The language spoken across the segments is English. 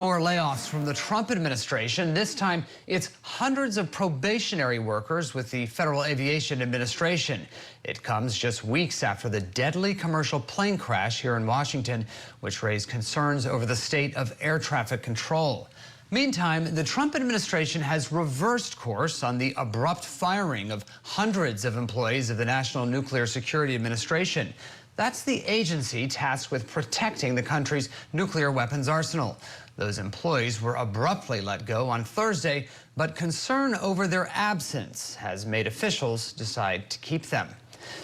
More layoffs from the Trump administration. This time, it's hundreds of probationary workers with the Federal Aviation Administration. It comes just weeks after the deadly commercial plane crash here in Washington, which raised concerns over the state of air traffic control. Meantime, the Trump administration has reversed course on the abrupt firing of hundreds of employees of the National Nuclear Security Administration. That's the agency tasked with protecting the country's nuclear weapons arsenal. Those employees were abruptly let go on Thursday, but concern over their absence has made officials decide to keep them.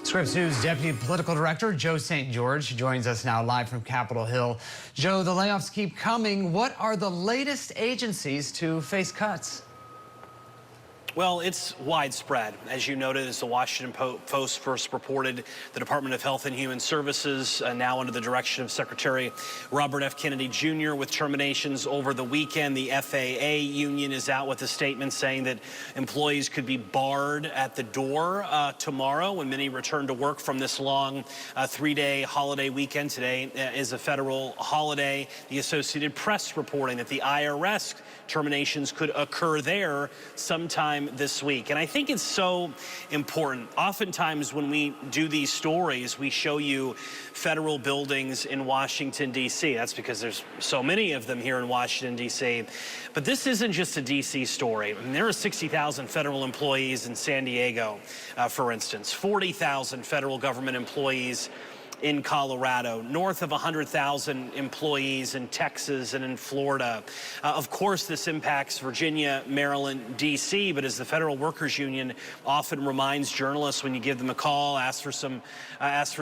Scripps News Deputy Political Director Joe St. George joins us now live from Capitol Hill. Joe, the layoffs keep coming. What are the latest agencies to face cuts? Well, it's widespread. As you noted, as the Washington Post first reported, the Department of Health and Human Services, now under the direction of Secretary Robert F. Kennedy Jr., with terminations over the weekend. The FAA union is out with a statement saying that employees could be barred at the door tomorrow when many return to work from this long three-day holiday weekend. Today is a federal holiday. The Associated Press reporting that the IRS terminations could occur there sometime this week. And I think it's so important. Oftentimes when we do these stories, we show you federal buildings in Washington, D.C. That's because there's so many of them here in Washington, D.C. But this isn't just a D.C. story. I mean, there are 60,000 federal employees in San Diego, for instance, 40,000 federal government employees in Colorado, north of 100,000 employees in Texas and in Florida. Of course, this impacts Virginia, Maryland, D.C., but as the Federal Workers Union often reminds journalists when you give them a call, ask for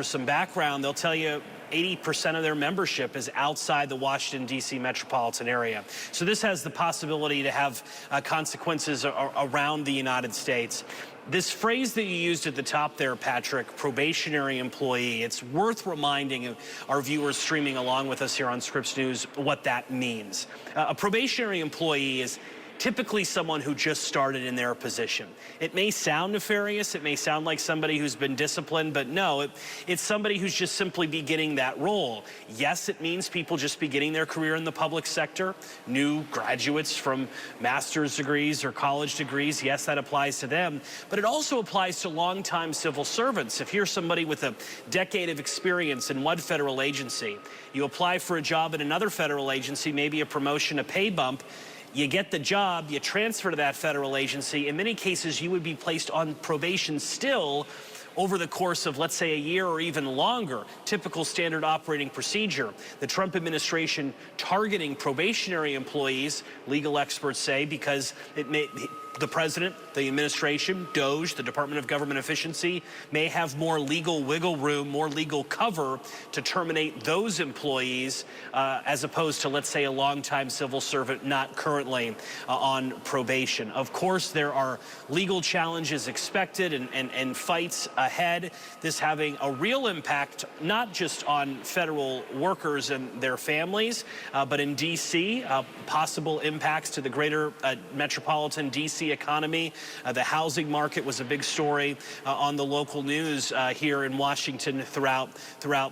some background, they'll tell you 80% of their membership is outside the Washington, D.C. metropolitan area. So this has the possibility to have consequences around the United States. This phrase that you used at the top there, Patrick, probationary employee, it's worth reminding our viewers streaming along with us here on Scripps News what that means. A probationary employee is typically someone who just started in their position. It may sound nefarious, it may sound like somebody who's been disciplined, but no, it's somebody who's just simply beginning that role. Yes, it means people just beginning their career in the public sector, new graduates from master's degrees or college degrees, yes, that applies to them, but it also applies to longtime civil servants. If you're somebody with a decade of experience in one federal agency, you apply for a job in another federal agency, maybe a promotion, a pay bump, you get the job, you transfer to that federal agency. In many cases, you would be placed on probation still over the course of, let's say, a year or even longer. Typical standard operating procedure. The Trump administration targeting probationary employees, legal experts say, because the president, the administration, DOJ, the Department of Government Efficiency, may have more legal wiggle room, more legal cover to terminate those employees as opposed to, let's say, a longtime civil servant not currently on probation. Of course, there are legal challenges expected and fights ahead. This having a real impact, not just on federal workers and their families, but in D.C., possible impacts to the greater metropolitan D.C. economy. The housing market was a big story on the local news here in Washington throughout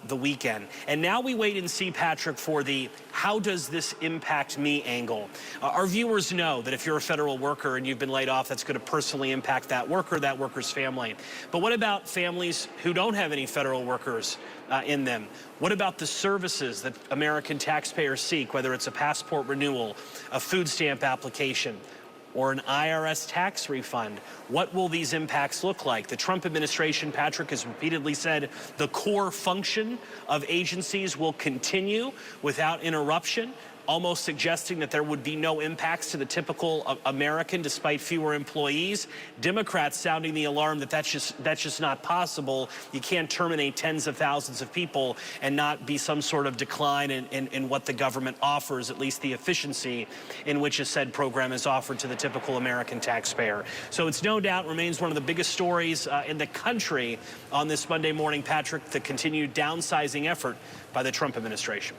the weekend. And now we wait and see, Patrick, for the how does this impact me angle. Our viewers know that if you're a federal worker and you've been laid off, that's going to personally impact that worker's family. But what about families who don't have any federal workers in them? What about the services that American taxpayers seek, whether it's a passport renewal, a food stamp application, or an IRS tax refund? What will these impacts look like? The Trump administration, Patrick, has repeatedly said the core function of agencies will continue without interruption, almost suggesting that there would be no impacts to the typical American despite fewer employees. Democrats sounding the alarm that that's just not possible. You can't terminate tens of thousands of people and not be some sort of decline in what the government offers, at least the efficiency in which a said program is offered to the typical American taxpayer. So it's no doubt remains one of the biggest stories in the country on this Monday morning, Patrick, the continued downsizing effort by the Trump administration.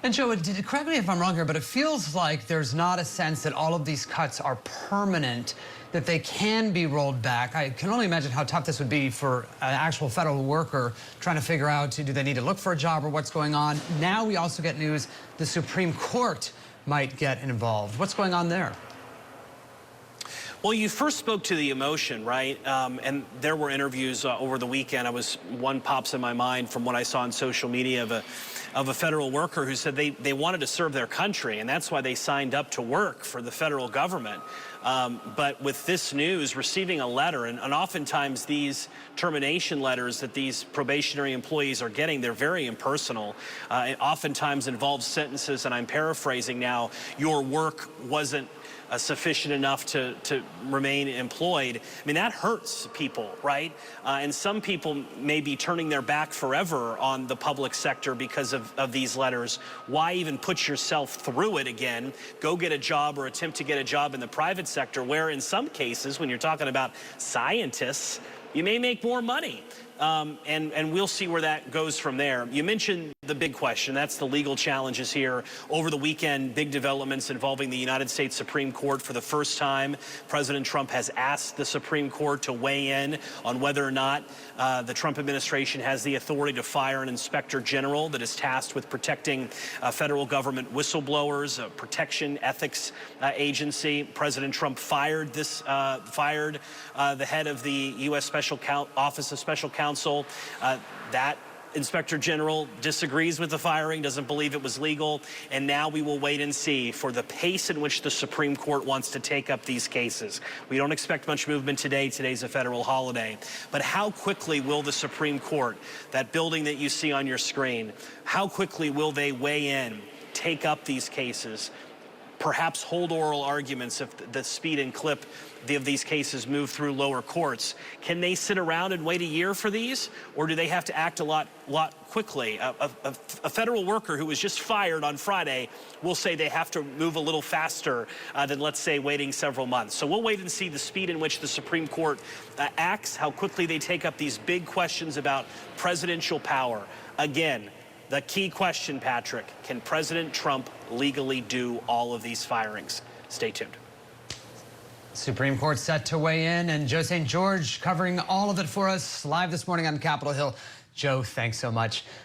And Joe, correct me if I'm wrong here, but it feels like there's not a sense that all of these cuts are permanent, that they can be rolled back. I can only imagine how tough this would be for an actual federal worker trying to figure out, do they need to look for a job or what's going on? Now we also get news the Supreme Court might get involved. What's going on there? Well, you first spoke to the emotion, right? And there were interviews over the weekend. One pops in my mind from what I saw on social media of a federal worker who said they wanted to serve their country, and that's why they signed up to work for the federal government. But with this news, receiving a letter, and oftentimes these termination letters that these probationary employees are getting, they're very impersonal. It oftentimes involves sentences, and I'm paraphrasing now, your work wasn't sufficient enough to remain employed. I mean, that hurts people, right? And some people may be turning their back forever on the public sector because of these letters. Why even put yourself through it again? Go get a job or attempt to get a job in the private sector, where in some cases, when you're talking about scientists, you may make more money. And we'll see where that goes from there. You mentioned the big question. That's the legal challenges here. Over the weekend, big developments involving the United States Supreme Court. For the first time, President Trump has asked the Supreme Court to weigh in on whether or not the Trump administration has the authority to fire an inspector general that is tasked with protecting federal government whistleblowers, a protection ethics agency. President Trump fired the head of the U.S. Office of Special Counsel. That inspector general disagrees with the firing, doesn't believe it was legal, and now we will wait and see for the pace in which the Supreme Court wants to take up these cases. We don't expect much movement today. Today's a federal holiday. But how quickly will the Supreme Court, that building that you see on your screen, how quickly will they weigh in, take up these cases, perhaps hold oral arguments if the speed and clip of these cases move through lower courts? Can they sit around and wait a year for these, or do they have to act a lot quickly? A federal worker who was just fired on Friday will say they have to move a little faster than, let's say, waiting several months. So we'll wait and see the speed in which the Supreme Court acts, how quickly they take up these big questions about presidential power. Again, the key question, Patrick, can President Trump legally do all of these firings? Stay tuned. Supreme Court set to weigh in, and Joe St. George covering all of it for us live this morning on Capitol Hill. Joe, thanks so much.